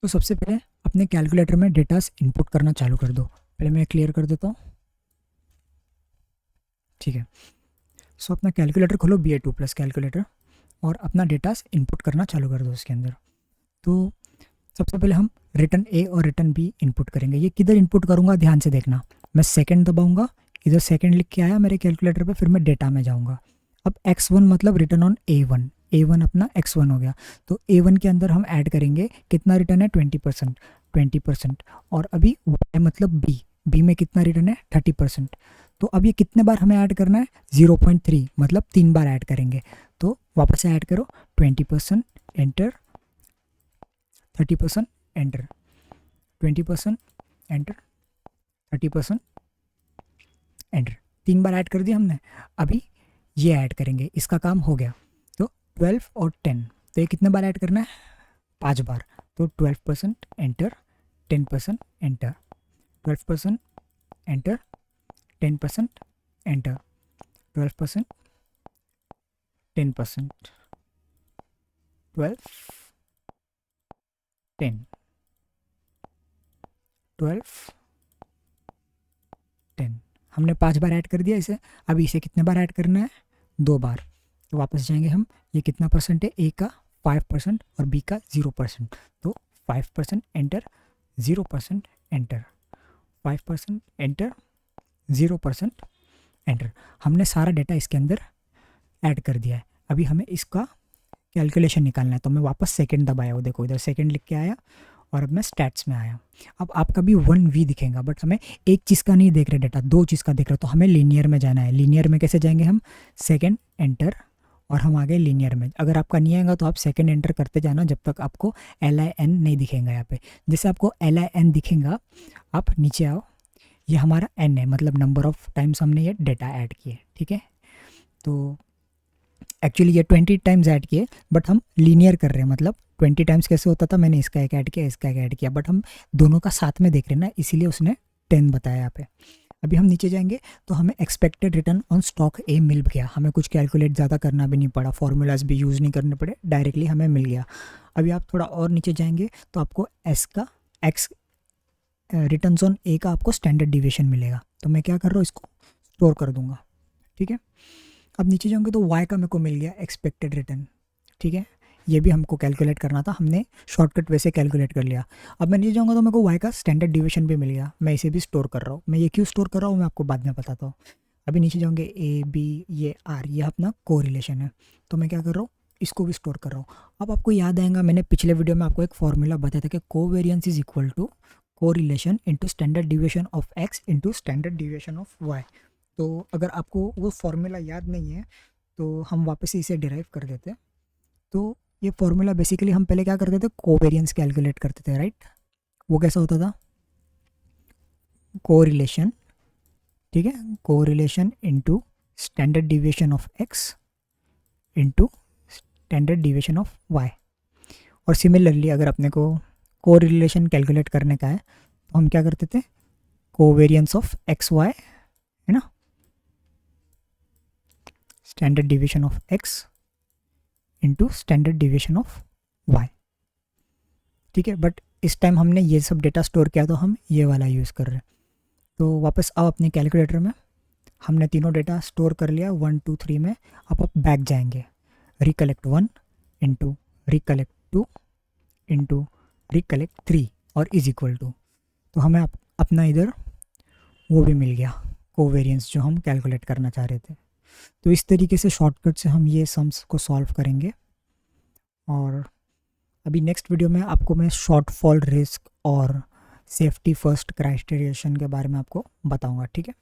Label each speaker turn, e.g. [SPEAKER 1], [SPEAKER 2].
[SPEAKER 1] तो सबसे पहले अपने कैलकुलेटर में डेटास इनपुट करना चालू कर दो। पहले मैं क्लियर कर देता हूँ, ठीक है। सो अपना कैलकुलेटर खोलो, BA2+ कैलकुलेटर, और अपना डेटास इनपुट करना चालू कर दो उसके अंदर। तो सबसे पहले हम रिटर्न ए और रिटर्न बी इनपुट करेंगे। ये किधर इनपुट करूँगा ध्यान से देखना, मैं सेकंड दबाऊंगा, इधर सेकंड लिख के आया मेरे कैलकुलेटर पे, फिर मैं डेटा में जाऊँगा। अब x1 मतलब रिटर्न ऑन A1, A1 अपना x1 हो गया। तो A1 के अंदर हम ऐड करेंगे, कितना रिटर्न है 20%, 20%। और अभी y मतलब B में कितना रिटर्न है 30%। तो अब ये कितने बार हमें ऐड करना है 0.3, मतलब 3 बार ऐड करेंगे। तो वापस से ऐड करो, 20% एंटर, 30% एंटर, 20% एंटर, 30% एंटर। 3 बार ऐड कर दिया हमने। अभी ये ऐड करेंगे, इसका काम हो गया। तो 12 और 10, तो ये कितने बार ऐड करना है 5 बार। तो 12% एंटर, 10% एंटर, 12% एंटर, 10% एंटर, 12%, 10%, 12, 10, 12, 10। हमने 5 बार ऐड कर दिया इसे। अभी इसे कितने बार ऐड करना है 2 बार। तो वापस जाएंगे हम, ये कितना परसेंट है, ए का 5% और बी का 0%। तो 5% एंटर, 0% एंटर, 5% एंटर, 0% एंटर। हमने सारा डेटा इसके अंदर ऐड कर दिया है। अभी हमें इसका कैलकुलेशन निकालना है। तो मैं वापस सेकंड दबाया, वो देखो इधर सेकंड लिख के आया, और अब मैं स्टैट्स में आया। अब आपका भी 1V दिखेगा, बट हमें एक चीज़ का नहीं देख रहे डेटा, 2 चीज़ का देख रहे। तो हमें लीनियर में जाना है। लीनियर में कैसे जाएंगे हम, सेकंड एंटर, और हम आ गए लीनियर में। अगर आपका नहीं आएगा तो आप सेकंड एंटर करते जाना जब तक आपको LIN नहीं दिखेगा यहाँ पे। जैसे आपको LIN दिखेगा, आप नीचे आओ, ये हमारा N है, मतलब नंबर ऑफ टाइम्स हमने ये डेटा ऐड किए, ठीक है। तो एक्चुअली ये 20 टाइम्स ऐड किए, बट हम लीनियर कर रहे हैं। मतलब 20 टाइम्स कैसे होता था, मैंने इसका एक ऐड किया, इसका एक ऐड किया, बट हम दोनों का साथ में देख रहे हैं ना, इसीलिए उसने 10 बताया यहाँ पे। अभी हम नीचे जाएंगे तो हमें expected return on stock A मिल गया। हमें कुछ कैलकुलेट ज़्यादा करना भी नहीं पड़ा, फॉर्मूलाज भी यूज़ नहीं करने पड़े, डायरेक्टली हमें मिल गया। अभी आप थोड़ा और नीचे जाएंगे तो आपको एक्स रिटर्न ऑन ए का आपको स्टैंडर्ड डिविएशन मिलेगा। तो मैं क्या कर रहा हूँ, इसको स्टोर कर दूंगा, ठीक है। अब नीचे जाऊँगे तो y का मेरे को मिल गया एक्सपेक्टेड रिटर्न, ठीक है। ये भी हमको कैलकुलेट करना था, हमने शॉर्टकट वैसे कैलकुलेट कर लिया। अब मैं नीचे जाऊँगा तो मेरे को y का स्टैंडर्ड डिविएशन भी मिल गया। मैं इसे भी स्टोर कर रहा हूँ। मैं ये क्यों स्टोर कर रहा हूँ मैं आपको बाद में बताता हूँ। अभी नीचे जाऊँगे A B ये R, ये अपना कोरिलेशन है। तो मैं क्या कर रहा हूँ, इसको भी स्टोर कर रहा हूँ। अब आपको याद आएगा, मैंने पिछले वीडियो में आपको एक फॉर्मूला बताया था कि covariance is equal to correlation into standard deviation of x into standard deviation of y। तो अगर आपको वो फॉर्मूला याद नहीं है तो हम वापस से इसे डिराइव कर देते हैं। तो ये फॉर्मूला बेसिकली हम पहले क्या करते थे, कोवेरियंस कैलकुलेट करते थे, राइट। वो कैसा होता था, कोरिलेशन, ठीक है, correlation into standard deviation of x into standard deviation of y। और सिमिलरली अगर अपने को कोरिलेशन कैलकुलेट करने का है तो हम क्या करते थे, कोवेरियंस ऑफ xy, है ना, standard deviation of x into standard deviation of y, ठीक है। बट इस टाइम हमने ये सब डेटा स्टोर किया तो हम ये वाला यूज़ कर रहे हैं। तो वापस आओ अपने कैलकुलेटर में, हमने तीनों डेटा स्टोर कर लिया 1 2 3 में। अब आप बैक जाएंगे, recollect 1 into recollect 2 into recollect 3 और इज इक्वल टू। तो हमें अपना इधर वो भी मिल गया, कोवेरियंस जो हम कैलकुलेट करना चाह रहे थे। तो इस तरीके से शॉर्टकट से हम ये सम्स को सॉल्व करेंगे। और अभी नेक्स्ट वीडियो में आपको मैं शॉर्टफॉल रिस्क और सेफ्टी फर्स्ट क्राइटेरिएशन के बारे में आपको बताऊंगा, ठीक है।